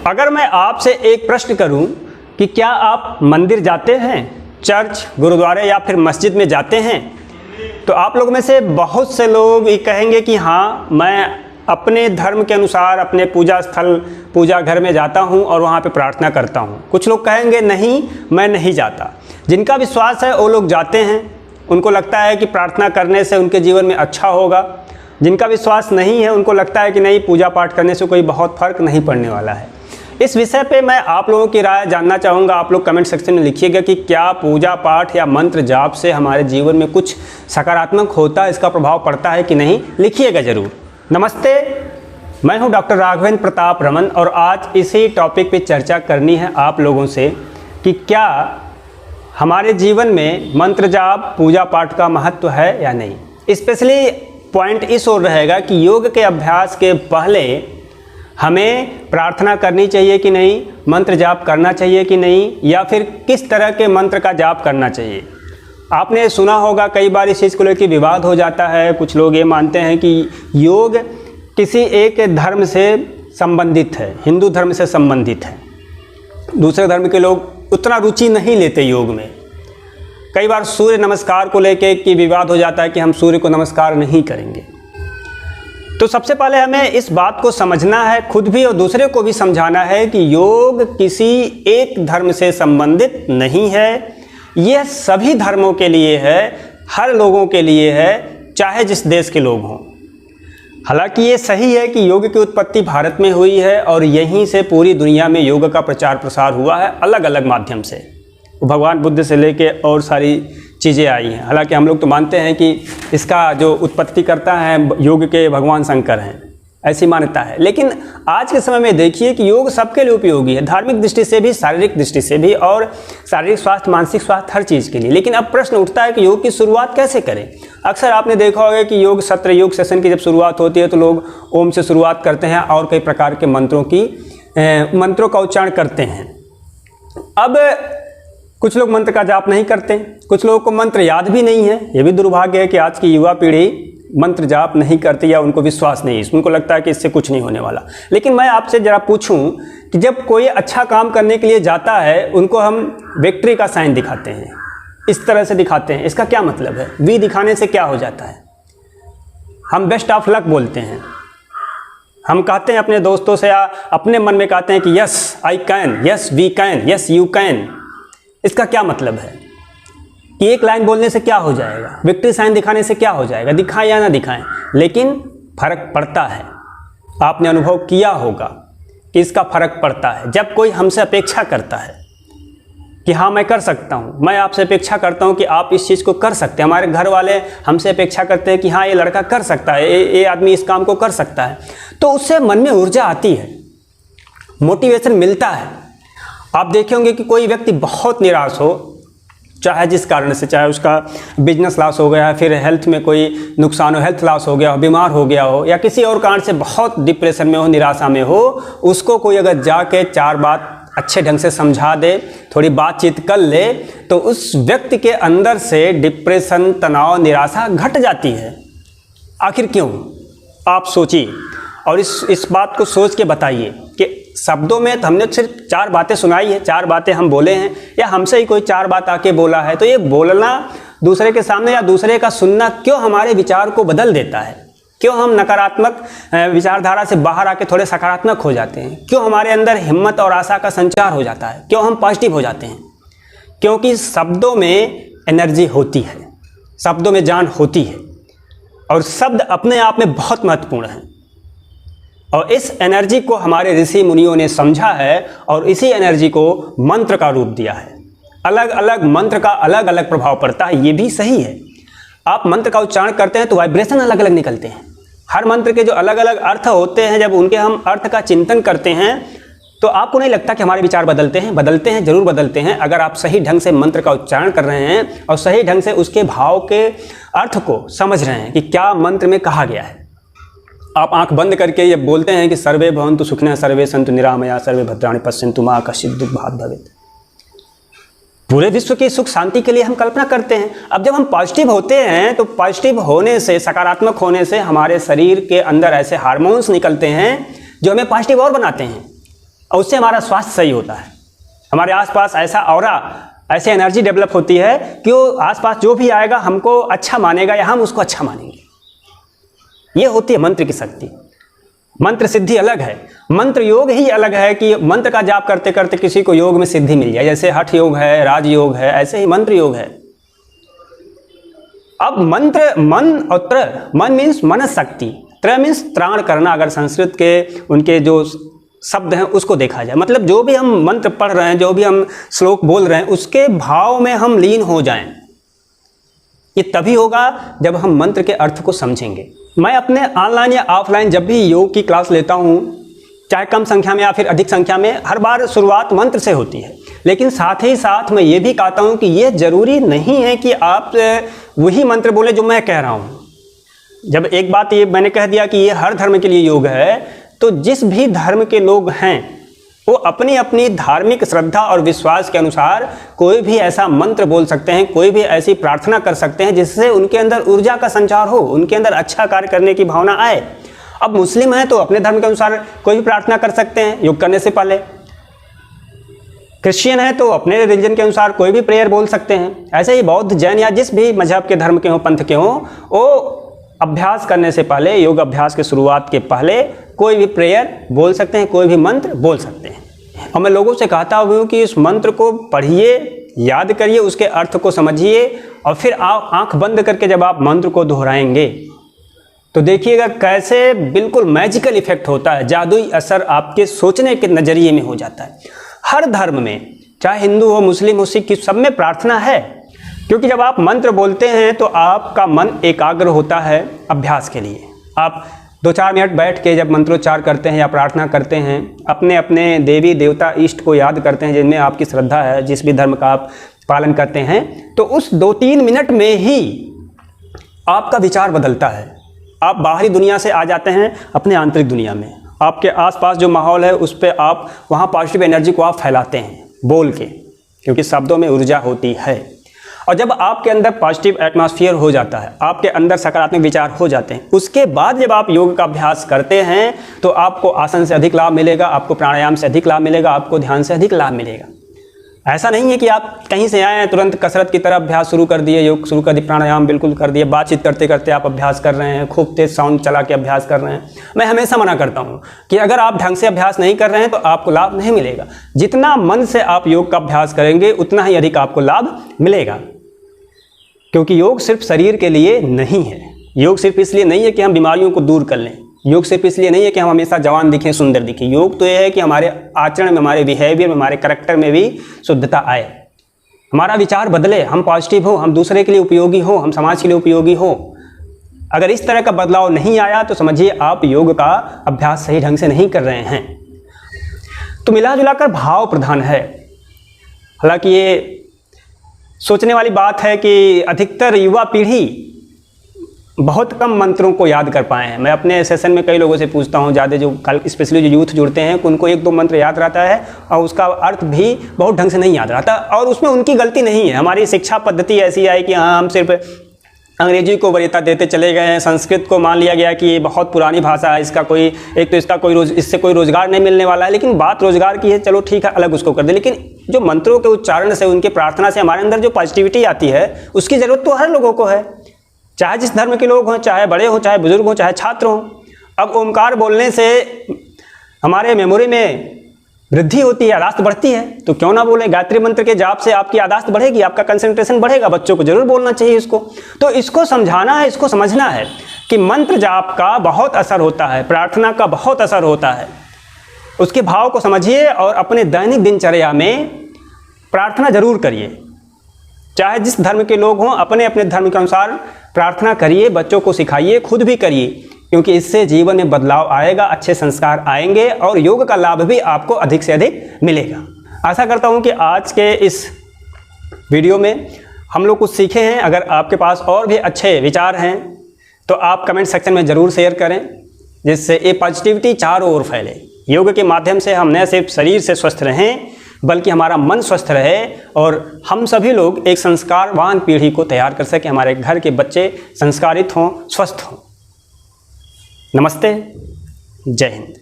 अगर मैं आपसे एक प्रश्न करूं कि क्या आप मंदिर जाते हैं, चर्च, गुरुद्वारे या फिर मस्जिद में जाते हैं, तो आप लोगों में से बहुत से लोग ये कहेंगे कि हाँ, मैं अपने धर्म के अनुसार अपने पूजा स्थल, पूजा घर में जाता हूँ और वहाँ पे प्रार्थना करता हूँ। कुछ लोग कहेंगे नहीं, मैं नहीं जाता। जिनका विश्वास है वो लोग जाते हैं, उनको लगता है कि प्रार्थना करने से उनके जीवन में अच्छा होगा। जिनका विश्वास नहीं है उनको लगता है कि नहीं, पूजा पाठ करने से कोई बहुत फ़र्क नहीं पड़ने वाला है। इस विषय पे मैं आप लोगों की राय जानना चाहूँगा। आप लोग कमेंट सेक्शन में लिखिएगा कि क्या पूजा पाठ या मंत्र जाप से हमारे जीवन में कुछ सकारात्मक होता है, इसका प्रभाव पड़ता है कि नहीं, लिखिएगा ज़रूर। नमस्ते, मैं हूं डॉक्टर राघवेंद्र प्रताप रमन और आज इसी टॉपिक पे चर्चा करनी है आप लोगों से कि क्या हमारे जीवन में मंत्र जाप, पूजा पाठ का महत्व है या नहीं। स्पेशली पॉइंट इस ओर रहेगा कि योग के अभ्यास के पहले हमें प्रार्थना करनी चाहिए कि नहीं, मंत्र जाप करना चाहिए कि नहीं, या फिर किस तरह के मंत्र का जाप करना चाहिए। आपने सुना होगा कई बार इस चीज़ को लेकर विवाद हो जाता है। कुछ लोग ये मानते हैं कि योग किसी एक धर्म से संबंधित है, हिंदू धर्म से संबंधित है। दूसरे धर्म के लोग उतना रुचि नहीं लेते योग में। कई बार सूर्य नमस्कार को लेकर कि विवाद हो जाता है कि हम सूर्य को नमस्कार नहीं करेंगे। तो सबसे पहले हमें इस बात को समझना है, खुद भी और दूसरे को भी समझाना है कि योग किसी एक धर्म से संबंधित नहीं है। यह सभी धर्मों के लिए है, हर लोगों के लिए है, चाहे जिस देश के लोग हों। हालांकि ये सही है कि योग की उत्पत्ति भारत में हुई है और यहीं से पूरी दुनिया में योग का प्रचार प्रसार हुआ है अलग अलग माध्यम से। भगवान बुद्ध से लेके और सारी चीज़ें आई हैं। हालांकि हम लोग तो मानते हैं कि इसका जो उत्पत्ति करता है योग के भगवान शंकर हैं, ऐसी मान्यता है। लेकिन आज के समय में देखिए कि योग सबके लिए उपयोगी है, धार्मिक दृष्टि से भी, शारीरिक दृष्टि से भी, और शारीरिक स्वास्थ्य, मानसिक स्वास्थ्य, हर चीज़ के लिए। लेकिन अब प्रश्न उठता है कि योग की शुरुआत कैसे करें। अक्सर आपने देखा होगा कि योग सत्र, योग सेशन की जब शुरुआत होती है तो लोग ओम से शुरुआत करते हैं और कई प्रकार के मंत्रों का उच्चारण करते हैं। अब कुछ लोग मंत्र का जाप नहीं करते, कुछ लोगों को मंत्र याद भी नहीं है। ये भी दुर्भाग्य है कि आज की युवा पीढ़ी मंत्र जाप नहीं करती या उनको विश्वास नहीं है, उनको लगता है कि इससे कुछ नहीं होने वाला। लेकिन मैं आपसे ज़रा पूछूं कि जब कोई अच्छा काम करने के लिए जाता है उनको हम विक्ट्री का साइन दिखाते हैं, इस तरह से दिखाते हैं। इसका क्या मतलब है? वी दिखाने से क्या हो जाता है? हम बेस्ट ऑफ लक बोलते हैं। हम कहते हैं अपने दोस्तों से या अपने मन में कहते हैं कि yes I can, yes we can, yes you can. इसका क्या मतलब है कि एक लाइन बोलने से क्या हो जाएगा, विक्ट्री साइन दिखाने से क्या हो जाएगा, दिखाएं या ना दिखाएं, लेकिन फर्क पड़ता है। आपने अनुभव किया होगा कि इसका फर्क पड़ता है। जब कोई हमसे अपेक्षा करता है कि हाँ मैं कर सकता हूँ, मैं आपसे अपेक्षा करता हूँ कि आप इस चीज़ को कर सकते हैं, हमारे घर वाले हमसे अपेक्षा करते हैं कि हाँ ये लड़का कर सकता है, ये आदमी इस काम को कर सकता है, तो उससे मन में ऊर्जा आती है, मोटिवेशन मिलता है। आप देखे होंगे कि कोई व्यक्ति बहुत निराश हो, चाहे जिस कारण से, चाहे उसका बिजनेस लॉस हो गया, फिर हेल्थ में कोई नुकसान हो, हेल्थ लॉस हो गया हो, बीमार हो गया हो, या किसी और कारण से बहुत डिप्रेशन में हो, निराशा में हो, उसको कोई अगर जाके चार बात अच्छे ढंग से समझा दे, थोड़ी बातचीत कर ले, तो उस व्यक्ति के अंदर से डिप्रेशन, तनाव, निराशा घट जाती है। आखिर क्यों? आप सोचिए और इस बात को सोच के बताइए कि शब्दों में हमने सिर्फ चार बातें सुनाई है, चार बातें हम बोले हैं, या हमसे ही कोई चार बात आके बोला है, तो ये बोलना दूसरे के सामने या दूसरे का सुनना क्यों हमारे विचार को बदल देता है? क्यों हम नकारात्मक विचारधारा से बाहर आके थोड़े सकारात्मक हो जाते हैं? क्यों हमारे अंदर हिम्मत और आशा का संचार हो जाता है? क्यों हम पॉजिटिव हो जाते हैं? क्योंकि शब्दों में एनर्जी होती है, शब्दों में जान होती है, और शब्द अपने आप में बहुत महत्वपूर्ण है। और इस एनर्जी को हमारे ऋषि मुनियों ने समझा है और इसी एनर्जी को मंत्र का रूप दिया है। अलग अलग मंत्र का अलग अलग प्रभाव पड़ता है, ये भी सही है। आप मंत्र का उच्चारण करते हैं तो वाइब्रेशन अलग अलग निकलते हैं। हर मंत्र के जो अलग अलग अर्थ होते हैं, जब उनके हम अर्थ का चिंतन करते हैं तो आपको नहीं लगता कि हमारे विचार बदलते हैं? बदलते हैं, जरूर बदलते हैं। अगर आप सही ढंग से मंत्र का उच्चारण कर रहे हैं और सही ढंग से उसके भाव के अर्थ को समझ रहे हैं कि क्या मंत्र में कहा गया है। आप आंख बंद करके ये बोलते हैं कि सर्वे भवन्तु सुखिनः, सर्वे सन्तु निरामया, सर्वे भद्राणि पश्यन्तु मा कश्चित् दुःखभाग् भवेत्। पूरे विश्व की सुख शांति के लिए हम कल्पना करते हैं। अब जब हम पॉजिटिव होते हैं तो पॉजिटिव होने से, सकारात्मक होने से हमारे शरीर के अंदर ऐसे हार्मोन्स निकलते हैं जो हमें पॉजिटिव और बनाते हैं। और उससे हमारा स्वास्थ्य सही होता है। हमारे आसपास ऐसा ऑरा, ऐसे एनर्जी डेवलप होती है कि वो आसपास जो भी आएगा हमको अच्छा मानेगा या हम उसको अच्छा मानेंगे। ये होती है मंत्र की शक्ति। मंत्र सिद्धि अलग है, मंत्र योग ही अलग है कि मंत्र का जाप करते करते किसी को योग में सिद्धि मिल जाए। जैसे हठ योग है, राजयोग है, ऐसे ही मंत्र योग है। अब मंत्र, मन और त्र, मन मीन्स मन शक्ति, त्र मीन्स त्राण करना। अगर संस्कृत के उनके जो शब्द हैं उसको देखा जाए, मतलब जो भी हम मंत्र पढ़ रहे हैं, जो भी हम श्लोक बोल रहे हैं, उसके भाव में हम लीन हो जाएं। ये तभी होगा जब हम मंत्र के अर्थ को समझेंगे। मैं अपने ऑनलाइन या ऑफलाइन जब भी योग की क्लास लेता हूँ, चाहे कम संख्या में या फिर अधिक संख्या में, हर बार शुरुआत मंत्र से होती है। लेकिन साथ ही साथ मैं ये भी कहता हूँ कि ये जरूरी नहीं है कि आप वही मंत्र बोले जो मैं कह रहा हूँ। जब एक बात ये मैंने कह दिया कि ये हर धर्म के लिए योग है, तो जिस भी धर्म के लोग हैं वो अपनी अपनी धार्मिक श्रद्धा और विश्वास के अनुसार कोई भी ऐसा मंत्र बोल सकते हैं, कोई भी ऐसी प्रार्थना कर सकते हैं जिससे उनके अंदर ऊर्जा का संचार हो, उनके अंदर अच्छा कार्य करने की भावना आए। अब मुस्लिम हैं तो अपने धर्म के अनुसार कोई भी प्रार्थना कर सकते हैं योग करने से पहले। क्रिश्चियन है तो अपने रिलीजन के अनुसार कोई भी प्रेयर बोल सकते हैं। ऐसे ही बौद्ध, जैन या जिस भी मजहब के धर्म के हों, पंथ के हों, वो अभ्यास करने से पहले, योग अभ्यास के शुरुआत के पहले कोई भी प्रेयर बोल सकते हैं, कोई भी मंत्र बोल सकते हैं। और मैं लोगों से कहता हूँ कि इस मंत्र को पढ़िए, याद करिए, उसके अर्थ को समझिए, और फिर आप आंख बंद करके जब आप मंत्र को दोहराएंगे तो देखिएगा कैसे बिल्कुल मैजिकल इफेक्ट होता है, जादुई असर आपके सोचने के नज़रिए में हो जाता है। हर धर्म में, चाहे हिंदू हो, मुस्लिम हो, सिख, सब में प्रार्थना है, क्योंकि जब आप मंत्र बोलते हैं तो आपका मन एकाग्र होता है अभ्यास के लिए। आप 2-4 मिनट बैठ के जब मंत्रोच्चार करते हैं या प्रार्थना करते हैं, अपने अपने देवी देवता इष्ट को याद करते हैं जिनमें आपकी श्रद्धा है, जिस भी धर्म का आप पालन करते हैं, तो उस 2-3 मिनट में ही आपका विचार बदलता है। आप बाहरी दुनिया से आ जाते हैं अपने आंतरिक दुनिया में। आपके आसपास जो माहौल है उस पर आप वहाँ पॉजिटिव एनर्जी को आप फैलाते हैं बोल के, क्योंकि शब्दों में ऊर्जा होती है। और जब आपके अंदर पॉजिटिव एटमॉस्फेयर हो जाता है, आपके अंदर सकारात्मक विचार हो जाते हैं, उसके बाद जब आप योग का अभ्यास करते हैं तो आपको आसन से अधिक लाभ मिलेगा, आपको प्राणायाम से अधिक लाभ मिलेगा, आपको ध्यान से अधिक लाभ मिलेगा। ऐसा नहीं है कि आप कहीं से आए हैं तुरंत कसरत की तरह अभ्यास शुरू कर दिए, योग शुरू कर दिए, प्राणायाम बिल्कुल कर दिए, बातचीत करते करते आप अभ्यास कर रहे हैं, खूब तेज साउंड चला के अभ्यास कर रहे हैं। मैं हमेशा मना करता हूं कि अगर आप ढंग से अभ्यास नहीं कर रहे हैं तो आपको लाभ नहीं मिलेगा। जितना मन से आप योग का अभ्यास करेंगे उतना ही अधिक आपको लाभ मिलेगा, क्योंकि योग सिर्फ शरीर के लिए नहीं है। योग सिर्फ इसलिए नहीं है कि हम बीमारियों को दूर कर लें, योग सिर्फ इसलिए नहीं है कि हम हमेशा जवान दिखें, सुंदर दिखें। योग तो यह है कि हमारे आचरण में, हमारे बिहेवियर में, हमारे करैक्टर में भी शुद्धता आए, हमारा विचार बदले, हम पॉजिटिव हो, हम दूसरे के लिए उपयोगी हो, हम समाज के लिए उपयोगी हो। अगर इस तरह का बदलाव नहीं आया तो समझिए आप योग का अभ्यास सही ढंग से नहीं कर रहे हैं। तो मिला जुलाकर भाव प्रधान है। हालांकि ये सोचने वाली बात है कि अधिकतर युवा पीढ़ी बहुत कम मंत्रों को याद कर पाए हैं। मैं अपने सेशन में कई लोगों से पूछता हूँ, ज़्यादा जो स्पेशली जो यूथ जुड़ते हैं उनको 1-2 मंत्र याद रहता है और उसका अर्थ भी बहुत ढंग से नहीं याद रहता, और उसमें उनकी गलती नहीं है। हमारी शिक्षा पद्धति ऐसी है कि हाँ, हम सिर्फ अंग्रेजी को वरीयता देते चले गए हैं, संस्कृत को मान लिया गया कि ये बहुत पुरानी भाषा है, इसका कोई एक तो इसका कोई इससे कोई रोज़गार नहीं मिलने वाला है। लेकिन बात रोज़गार की है, चलो ठीक है, अलग उसको कर दे। लेकिन जो मंत्रों के उच्चारण से, उनके प्रार्थना से हमारे अंदर जो पॉजिटिविटी आती है, उसकी ज़रूरत तो हर लोगों को है, चाहे जिस धर्म के लोग हों, चाहे बड़े हों, चाहे बुजुर्ग हों, चाहे छात्र हों। अब ओमकार बोलने से हमारे मेमोरी में वृद्धि होती है, यादाश्त बढ़ती है, तो क्यों ना बोलें। गायत्री मंत्र के जाप से आपकी यादाश्त बढ़ेगी, आपका कंसंट्रेशन बढ़ेगा। बच्चों को जरूर बोलना चाहिए इसको। तो इसको समझाना है, इसको समझना है कि मंत्र जाप का बहुत असर होता है, प्रार्थना का बहुत असर होता है। उसके भाव को समझिए और अपने दैनिक दिनचर्या में प्रार्थना जरूर करिए। चाहे जिस धर्म के लोग हों, अपने अपने धर्म के अनुसार प्रार्थना करिए, बच्चों को सिखाइए, खुद भी करिए, क्योंकि इससे जीवन में बदलाव आएगा, अच्छे संस्कार आएंगे और योग का लाभ भी आपको अधिक से अधिक मिलेगा। आशा करता हूं कि आज के इस वीडियो में हम लोग कुछ सीखे हैं। अगर आपके पास और भी अच्छे विचार हैं तो आप कमेंट सेक्शन में ज़रूर शेयर करें, जिससे ये पॉजिटिविटी चारों ओर फैले। योग के माध्यम से हम न सिर्फ शरीर से स्वस्थ रहें बल्कि हमारा मन स्वस्थ रहे और हम सभी लोग एक संस्कारवान पीढ़ी को तैयार कर सकें, हमारे घर के बच्चे संस्कारित हों, स्वस्थ हों। नमस्ते, जय हिंद।